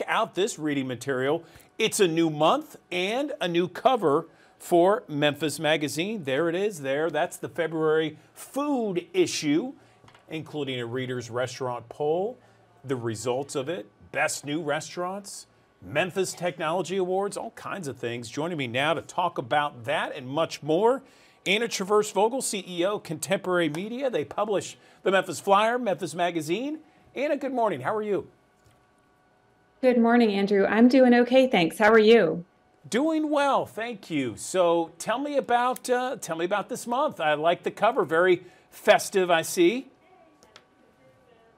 out this reading material. It's a new month and a new cover for Memphis Magazine. There it is there. That's the February food issue, including a reader's restaurant poll, the results of it, best new restaurants, Memphis Technology Awards, all kinds of things. Joining me now to talk about that and much more, Anna Traverse-Vogel, CEO, Contemporary Media. They publish the Memphis Flyer, Memphis Magazine. Anna, good morning. How are you? Good morning, Andrew. I'm doing okay, thanks. How are you? Doing well, thank you. So tell me about this month. I like the cover, very festive, I see.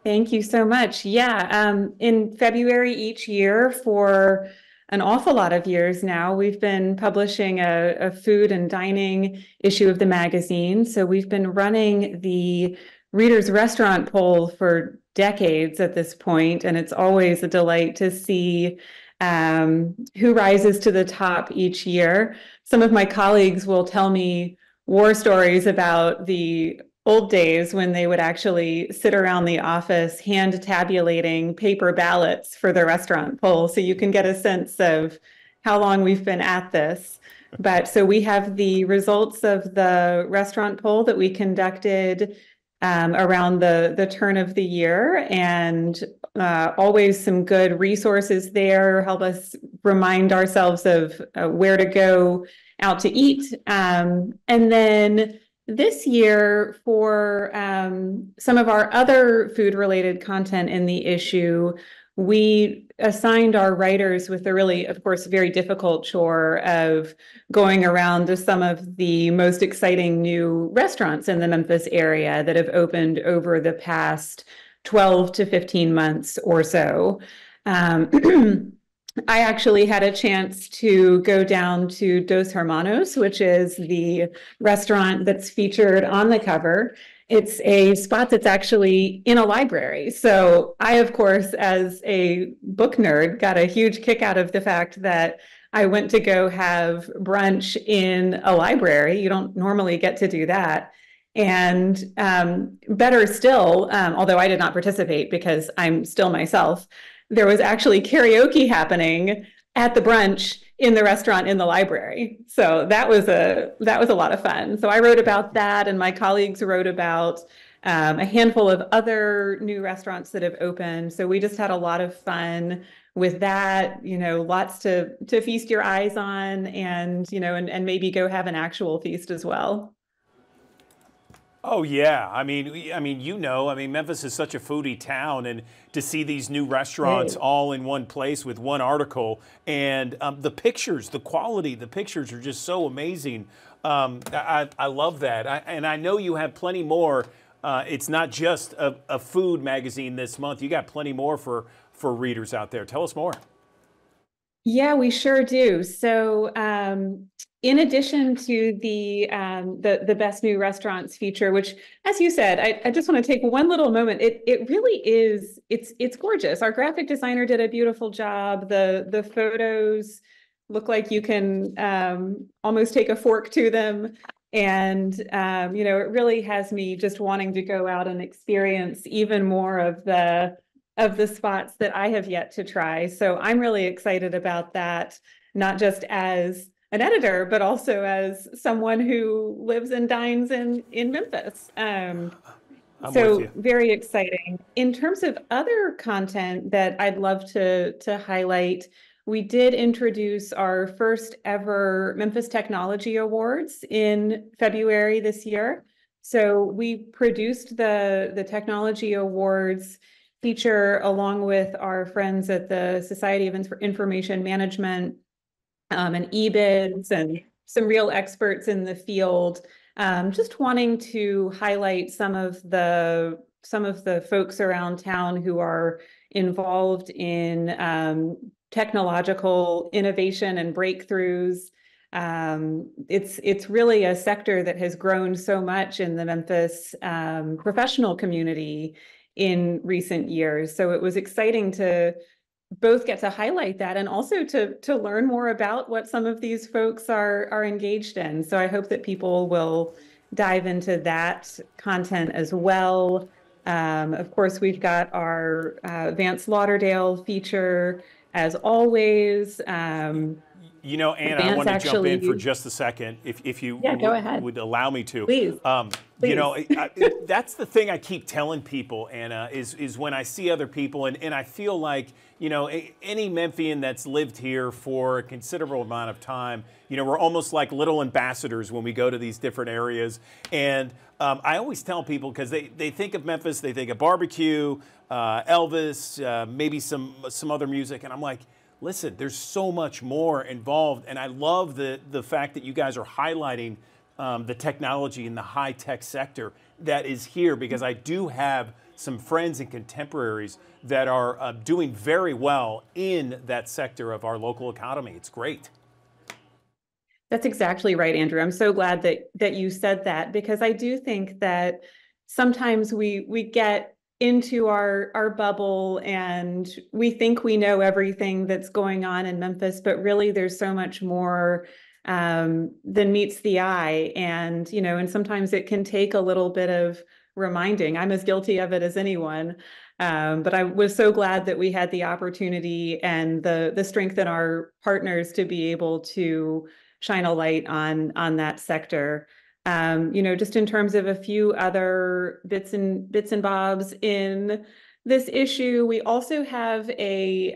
Thank you so much. Yeah, in February each year for an awful lot of years now, we've been publishing a food and dining issue of the magazine. So we've been running the Reader's Restaurant poll for decades at this point, and it's always a delight to see who rises to the top each year. Some of my colleagues will tell me war stories about the old days when they would actually sit around the office hand tabulating paper ballots for the restaurant poll. So you can get a sense of how long we've been at this. But so we have the results of the restaurant poll that we conducted around the turn of the year, and always some good resources there, help us remind ourselves of where to go out to eat. And then this year, for some of our other food-related content in the issue, we assigned our writers with the really, of course, very difficult chore of going around to some of the most exciting new restaurants in the Memphis area that have opened over the past 12 to 15 months or so. I actually had a chance to go down to Dos Hermanos, which is the restaurant that's featured on the cover. It's a spot that's actually in a library. So I, of course, as a book nerd, got a huge kick out of the fact that I went to go have brunch in a library. You don't normally get to do that. And better still, although I did not participate because I'm still myself, there was actually karaoke happening at the brunch in the restaurant in the library. So that was a lot of fun. So I wrote about that, and my colleagues wrote about a handful of other new restaurants that have opened. So we just had a lot of fun with that, lots to feast your eyes on, and and maybe go have an actual feast as well. Oh yeah, I mean, Memphis is such a foodie town, and to see these new restaurants all in one place with one article, and the pictures, the quality, the pictures are just so amazing. I love that, and I know you have plenty more. It's not just a food magazine this month. You got plenty more for readers out there. Tell us more. Yeah, we sure do. So in addition to the best new restaurants feature, which, as you said, I just want to take one little moment. It really is, it's gorgeous. Our graphic designer did a beautiful job. The photos look like you can almost take a fork to them. And it really has me just wanting to go out and experience even more of the spots that I have yet to try. So I'm really excited about that, not just as an editor, but also as someone who lives and dines in Memphis. So very exciting. In terms of other content that I'd love to highlight, we did introduce our first ever Memphis Technology Awards in February this year. So we produced the Technology Awards feature along with our friends at the Society of Information Management and eBids and some real experts in the field, just wanting to highlight some of the folks around town who are involved in technological innovation and breakthroughs. It's really a sector that has grown so much in the Memphis professional community in recent years. So it was exciting to both get to highlight that and also to learn more about what some of these folks are engaged in. So I hope that people will dive into that content as well. Of course, we've got our Vance Lauderdale feature as always. You know, Anna, I Vance want to jump in for actually, just a second, if you yeah, go ahead, would allow me to. please, You know, please. that's the thing I keep telling people, Anna, is when I see other people, and I feel like, you know, any Memphian that's lived here for a considerable amount of time, you know, we're almost like little ambassadors when we go to these different areas. And I always tell people, because they think of Memphis, they think of barbecue, Elvis, maybe some other music, and I'm like, listen, there's so much more involved, and I love the fact that you guys are highlighting the technology in the high-tech sector that is here, because I do have some friends and contemporaries that are doing very well in that sector of our local economy. It's great. That's exactly right, Andrew. I'm so glad that you said that, because I do think that sometimes we get into our bubble and we think we know everything that's going on in Memphis, but really there's so much more than meets the eye. And, you know, and sometimes it can take a little bit of reminding. I'm as guilty of it as anyone. But I was so glad that we had the opportunity and the strength in our partners to be able to shine a light on that sector. You know, just in terms of a few other bits and bobs in this issue, we also have a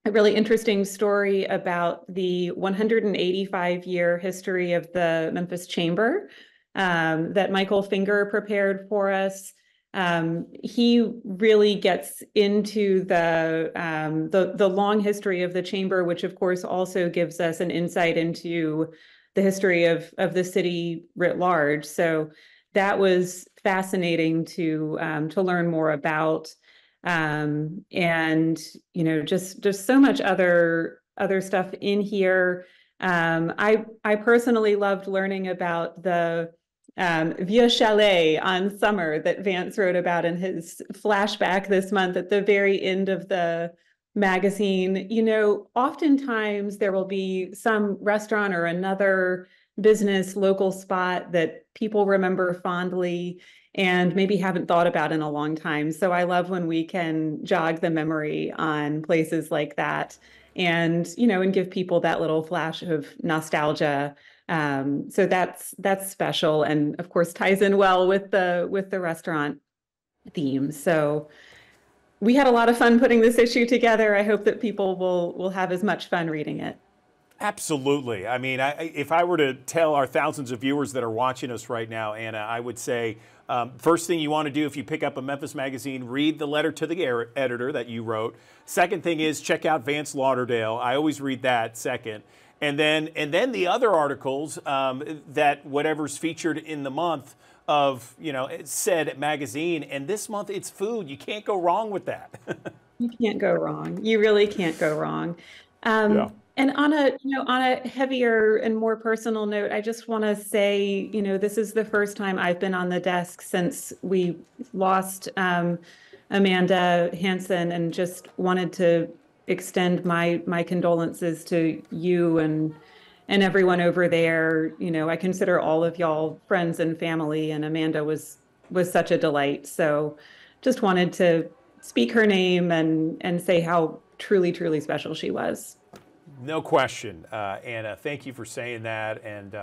really interesting story about the 185-year history of the Memphis Chamber that Michael Finger prepared for us. He really gets into the long history of the chamber, which of course also gives us an insight into the history of the city writ large. So that was fascinating to learn more about. And you know, just so much other stuff in here. I personally loved learning about the Vieux Chalet on Summer that Vance wrote about in his flashback this month at the very end of the magazine. You know, oftentimes there will be some restaurant or another business, local spot that people remember fondly and maybe haven't thought about in a long time. So I love when we can jog the memory on places like that and, you know, and give people that little flash of nostalgia. So that's special, and of course ties in well with the restaurant theme. So we had a lot of fun putting this issue together. I hope that people will have as much fun reading it. Absolutely. I mean, if I were to tell our thousands of viewers that are watching us right now, Anna, I would say first thing you want to do if you pick up a Memphis Magazine, read the letter to the editor that you wrote. Second thing is check out Vance Lauderdale. I always read that second. And then the other articles that whatever's featured in the month of, you know, said magazine. And this month it's food. You can't go wrong with that. You can't go wrong. You really can't go wrong. Yeah. And on a heavier and more personal note, I just want to say, you know, this is the first time I've been on the desk since we lost Amanda Hansen, and just wanted to extend my condolences to you and everyone over there. You know, I consider all of y'all friends and family, and Amanda was such a delight. So just wanted to speak her name and say how truly special she was. No question, Anna. Thank you for saying that. And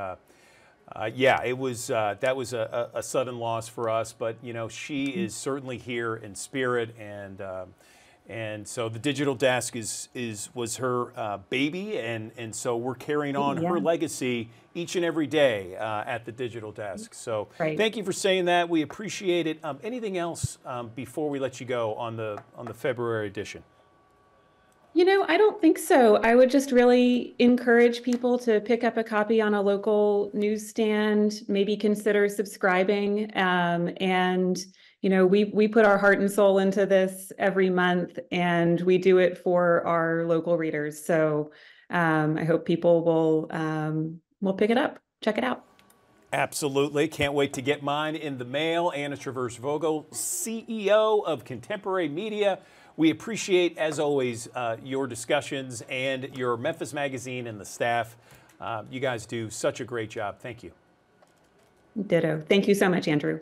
yeah, it was that was a sudden loss for us, but you know, she is certainly here in spirit, and so the digital desk was her baby, and so we're carrying on her legacy each and every day at the digital desk. So thank you for saying that. We appreciate it. Anything else before we let you go on the February edition? You know, I don't think so. I would just really encourage people to pick up a copy on a local newsstand, maybe consider subscribing. And, you know, we put our heart and soul into this every month, and we do it for our local readers. So I hope people will pick it up, check it out. Absolutely. Can't wait to get mine in the mail. Anna Traverse Vogel, CEO of Contemporary Media. We appreciate, as always, your discussions and your Memphis Magazine and the staff. You guys do such a great job. Thank you. Ditto. Thank you so much, Andrew.